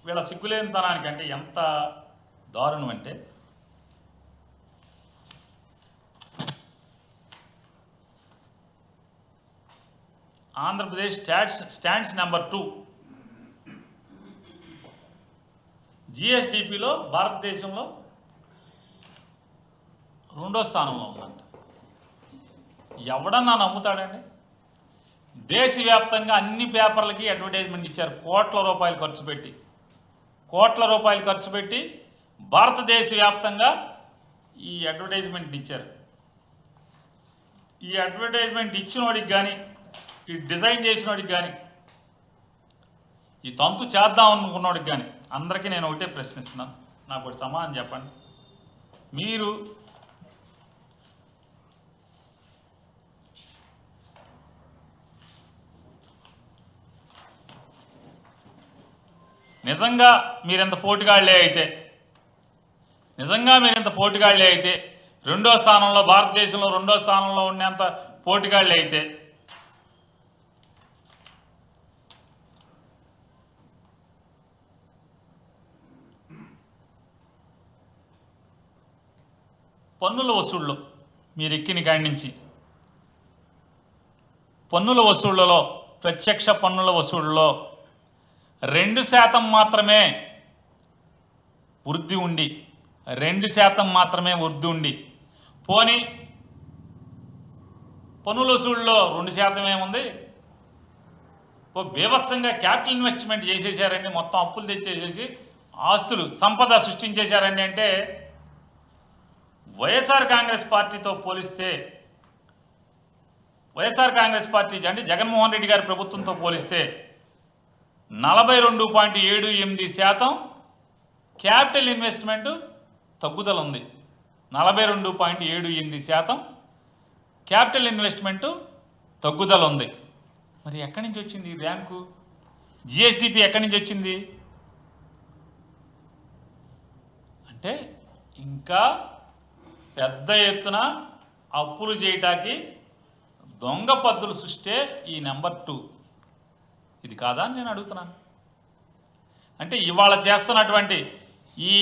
వీళ్ళ సిగ్గులేనితనానికి అంటే ఎంత దారుణం అంటే ఆంధ్రప్రదేశ్ స్టాండ్స్ నెంబర్ 2 జిఎస్డిపిలో భారతదేశంలో 2వ స్థానంలో ఉందంట. ఎవడన్నా నమ్ముతాడండి? దేశవ్యాప్తంగా అన్ని పేపర్లకి అడ్వర్టైజ్మెంట్ ఇచ్చారు. కోట్ల రూపాయలు ఖర్చు పెట్టి భారతదేశ వ్యాప్తంగా ఈ అడ్వర్టైజ్మెంట్ ఇచ్చారు. ఈ అడ్వర్టైజ్మెంట్ ఇచ్చినోడికి కానీ, ఈ డిజైన్ చేసినోడికి కానీ, ఈ తంతు చేద్దాం అనుకున్నోడికి కానీ అందరికీ నేను ఒకటే ప్రశ్నిస్తున్నాను. నాకు ఒకటి సమాధానం చెప్పండి. మీరు నిజంగా మీరెంత పోటుగాళ్లే అయితే 2వ స్థానంలో, భారతదేశంలో 2వ స్థానంలో ఉండేంత పోటుగాళ్లే అయితే పన్నుల వసూళ్ళు మీరు ఎక్కిన కాడి నుంచి పన్నుల వసూళ్లలో, ప్రత్యక్ష పన్నుల వసూళ్లలో 2% మాత్రమే వృద్ధి ఉండి 2% మాత్రమే వృద్ధి ఉండి పోనీ పన్నుల వసూళ్ళలో 2% ఏముంది? బీభత్సంగా క్యాపిటల్ ఇన్వెస్ట్మెంట్ చేసేసారండి. మొత్తం అప్పులు తెచ్చేసేసి ఆస్తులు, సంపద సృష్టించేశారండి. అంటే వైఎస్ఆర్ కాంగ్రెస్ పార్టీతో పోలిస్తే, వైఎస్ఆర్ కాంగ్రెస్ పార్టీ అంటే జగన్మోహన్ రెడ్డి గారి ప్రభుత్వంతో పోలిస్తే 42.78% క్యాపిటల్ ఇన్వెస్ట్మెంట్ తగ్గుదల ఉంది. 42.78% క్యాపిటల్ ఇన్వెస్ట్మెంట్ తగ్గుదల ఉంది. మరి ఎక్కడి నుంచి వచ్చింది ఈ ర్యాంకు? జిఎస్డిపి ఎక్కడి నుంచి వచ్చింది అంటే ఇంకా పెద్ద ఎత్తున అప్పులు చేయటానికి దొంగ పద్ధతులు సృష్టే ఈ నెంబర్ 2. ఇది కాదా అని నేను అడుగుతున్నాను. అంటే ఇవాళ చేస్తున్నటువంటి ఈ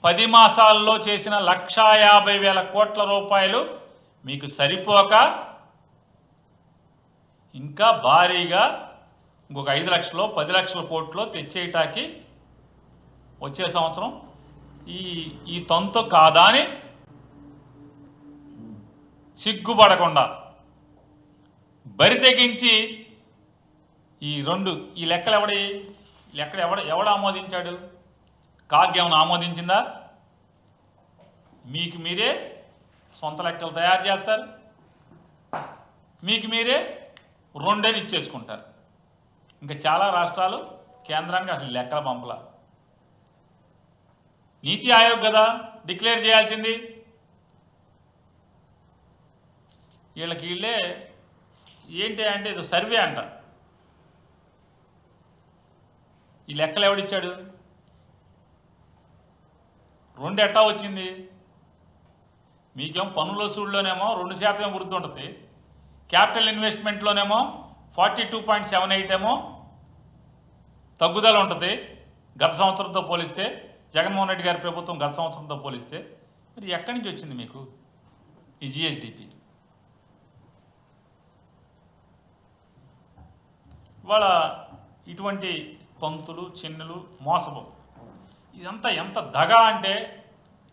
10 మాసాల్లో చేసిన 1,50,000 కోట్ల రూపాయలు మీకు సరిపోక ఇంకా భారీగా ఇంకొక 5 లక్షలు 10 లక్షల కోట్లు తెచ్చేయటానికి వచ్చే సంవత్సరం ఈ తంతు కాదా అని సిగ్గుపడకుండా బరి తెగించి ఈ లెక్కలు ఎవడు ఆమోదించాడు? కాగ్ ఏమైనా ఆమోదించిందా? మీకు మీరే సొంత లెక్కలు తయారు చేస్తారు, మీకు మీరే 2 అని ఇచ్చేసుకుంటారు. ఇంకా చాలా రాష్ట్రాలు కేంద్రానికి అసలు లెక్కల పంపల. నీతి ఆయోగ్ కదా డిక్లేర్ చేయాల్సింది. వీళ్ళే ఏంటి అంటే ఇది సర్వే అంట. ఈ లెక్కలు ఎవడిచ్చాడు? 2 ఎట్టా వచ్చింది? మీకేమో పన్నుల వసూళ్ళలోనేమో 2% వృద్ధి ఉంటుంది, క్యాపిటల్ ఇన్వెస్ట్మెంట్లోనేమో 42.78 ఏమో తగ్గుదల ఉంటుంది గత సంవత్సరంతో పోలిస్తే, జగన్మోహన్ రెడ్డి గారి ప్రభుత్వం గత సంవత్సరంతో పోలిస్తే. మరి ఎక్కడి నుంచి వచ్చింది మీకు ఈ జిఎస్డిపి? ఇవాళ ఇటువంటి పంతులు, చిన్నులు, మోసము, ఇదంతా ఎంత దగా అంటే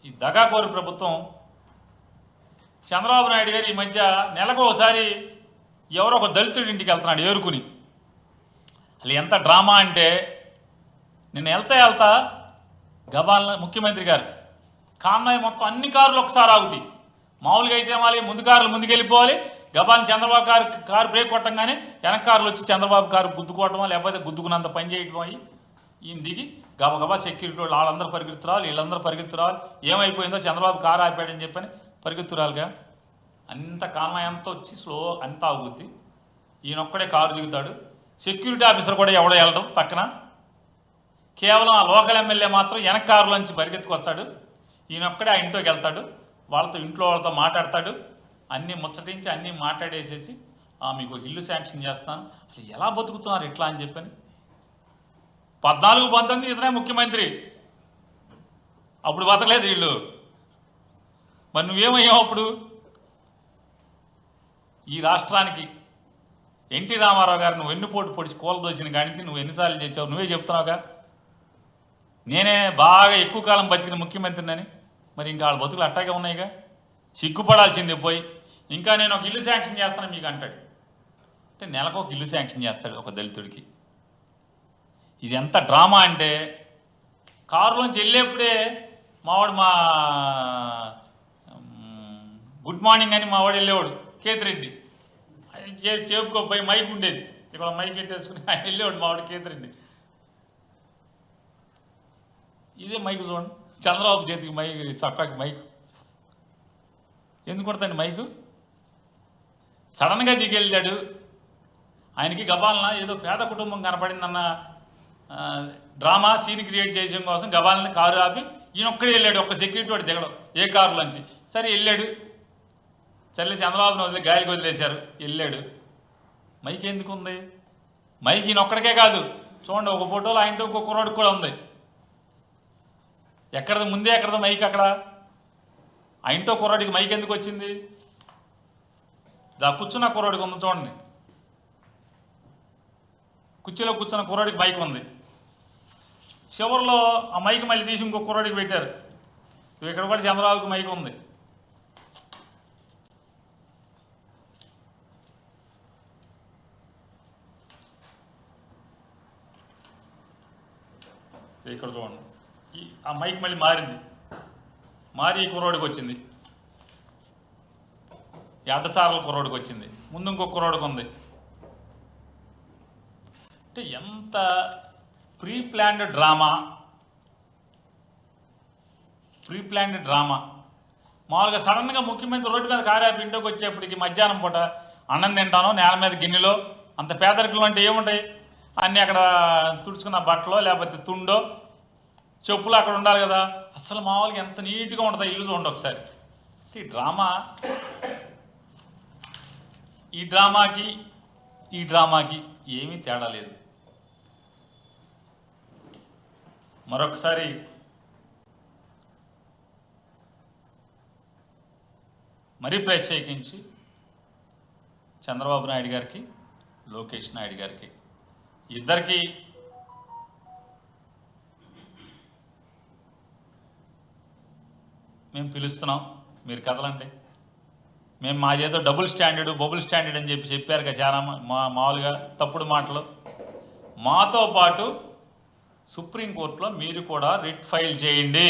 ఈ దగాకోరు ప్రభుత్వం. చంద్రబాబు నాయుడు గారు ఈ మధ్య నెలకు ఒకసారి ఎవరో ఒక దళితుడి ఇంటికి వెళ్తున్నాడు ఏరుకుని. అసలు ఎంత డ్రామా అంటే నేను వెళ్తా గబాల్ ముఖ్యమంత్రి గారు కాన్వాయ్ మొత్తం అన్ని కార్లు ఒకసారి ఆగుతాయి. మామూలుగా అయితే మళ్ళీ ముందు కార్లు ముందుకెళ్ళిపోవాలి, గబాల్ని చంద్రబాబు కారు బ్రేక్ కొట్టంగానే వెనక కార్లు వచ్చి చంద్రబాబు కారు గుద్దుకోవటమో లేకపోతే గుద్దుకున్నంత పని చేయటం అయ్యి ఈయన దిగి గబగబా సెక్యూరిటీ వాళ్ళు వాళ్ళందరూ పరిగెత్తురావాలి, వీళ్ళందరూ పరిగెత్తురావాలి. ఏమైపోయిందో చంద్రబాబు కారు ఆపాడని చెప్పని పరిగెత్తురాలిగా అంత కాన్వాయ్ అంతా వచ్చి స్లో అంతా ఆగుద్ది. ఈయనొక్కడే కారు దిగుతాడు. సెక్యూరిటీ ఆఫీసర్ కూడా ఎవడో వెళ్ళడం పక్కన. కేవలం ఆ లోకల్ ఎమ్మెల్యే మాత్రం వెనక కారులోంచి పరిగెత్తుకొస్తాడు. ఈయనొక్కడే ఆ ఇంట్లోకి వెళ్తాడు, ఇంట్లో వాళ్ళతో మాట్లాడతాడు. అన్నీ ముచ్చటించి అన్నీ మాట్లాడేసేసి మీకు ఇల్లు శాంక్షన్ చేస్తాను. అసలు ఎలా బతుకుతున్నారు ఇట్లా అని చెప్పని 14-19 ఇతనే ముఖ్యమంత్రి, అప్పుడు బతకలేదు వీళ్ళు. మరి నువ్వేమయ్యావు అప్పుడు? ఈ రాష్ట్రానికి ఎన్టీ రామారావు గారు నువ్వు వెన్నుపోటు పొడిచి కూలదోసిన కానించి నువ్వు ఎన్నిసార్లు చేసావు? నువ్వే చెప్తున్నావుగా నేనే బాగా ఎక్కువ కాలం బతికిన ముఖ్యమంత్రిని. మరి ఇంకా వాళ్ళ బతుకులు అట్టాగే ఉన్నాయిగా, సిగ్గుపడాల్సిందే పోయి. ఇంకా నేను ఒక ఇల్లు శాంక్షన్ చేస్తాను మీకు అంటాడు. అంటే నెలకు ఒక ఇల్లు శాంక్షన్ చేస్తాడు ఒక దళితుడికి. ఇది ఎంత డ్రామా అంటే, కారులోంచి వెళ్ళేప్పుడే మావాడు గుడ్ మార్నింగ్ అని మావాడు వెళ్ళేవాడు కేతిరెడ్డి, చేపుకోపోయి మైక్ ఉండేది, ఇక్కడ మైక్ పెట్టేసుకుని ఆయన వెళ్ళేవాడు మావాడు కేతిరెడ్డి. ఇదే మైక్ చూడండి, చంద్రబాబు చేతికి మైక్, చక్కాకి మైక్ ఎందుకు కొడతాండి మైకు? సడన్గా దిగెళ్ళాడు. ఆయనకి గబాలన ఏదో పేద కుటుంబం కనపడిందన్న డ్రామా సీన్ క్రియేట్ చేయడం కోసం గబాలని కారు ఆపి ఈయనొక్కడే వెళ్ళాడు. ఒక్క సెక్యూరిటీ వాడు దిగడం ఏ కారులోంచి. సరే వెళ్ళాడు, చల్లి చంద్రబాబుని వదిలే గాలికి వదిలేశారు, వెళ్ళాడు. మైక్ ఎందుకు ఉంది? మైక్ ఈయనొక్కడికే కాదు, చూడండి ఒక ఫోటోలో ఆయనతో ఇంకో కుర్రాడికి కూడా ఉంది. ఎక్కడది ముందే, ఎక్కడది మైక్ అక్కడ. ఆయనతో కుర్రాడికి మైక్ ఎందుకు వచ్చింది? కూర్చున్న కుర్రాడికి ఉంది చూడండి, కుర్చీలో కూర్చున్న కుర్రాడికి మైక్ ఉంది. చివరిలో ఆ మైక్ మళ్ళీ తీసి ఇంకో కుర్రాడికి పెట్టారు. ఇక్కడ కూడా చంద్రబాబుకి మైక్ ఉంది. ఇక్కడ చూడండి, ఆ మైక్ మళ్ళీ మారింది, మారి ఈ కుర్రోడికి వచ్చింది, ఈ అడ్డచారల కుర్రోడికి వచ్చింది, ముందు ఇంకో కుర్రోడికి ఉంది. అంటే ఎంత ప్రీ ప్లాన్డ్ డ్రామా. మామూలుగా సడన్గా ముఖ్యమంత్రి రోడ్డు మీద కారాపి ఇంట్లోకి వచ్చేప్పటికి మధ్యాహ్నం పూట అన్నం తింటాను నేల మీద గిన్నెలో, అంత పేదరికలు అంటే ఏముంటాయి? అన్నీ అక్కడ తుడుచుకున్న బట్టలో లేకపోతే తుండో చెప్పులు అక్కడ ఉండాలి కదా. అసలు మామూలుగా ఎంత నీట్గా ఉంటుంది ఇల్లు చూడండి ఒకసారి. ఈ డ్రామాకి ఏమీ తేడా లేదు. మరొకసారి మరీ ప్రత్యేకించి చంద్రబాబు నాయుడు గారికి, లోకేష్ నాయుడు గారికి, ఇద్దరికి మేము పిలుస్తున్నాం, మీరు కదలండి. మేము మాదేదో డబుల్ స్టాండర్డ్ బబుల్ స్టాండర్డ్ అని చెప్పారుగా చాలా మామూలుగా తప్పుడు మాటలు. మాతో పాటు సుప్రీంకోర్టులో మీరు కూడా రిట్ ఫైల్ చేయండి.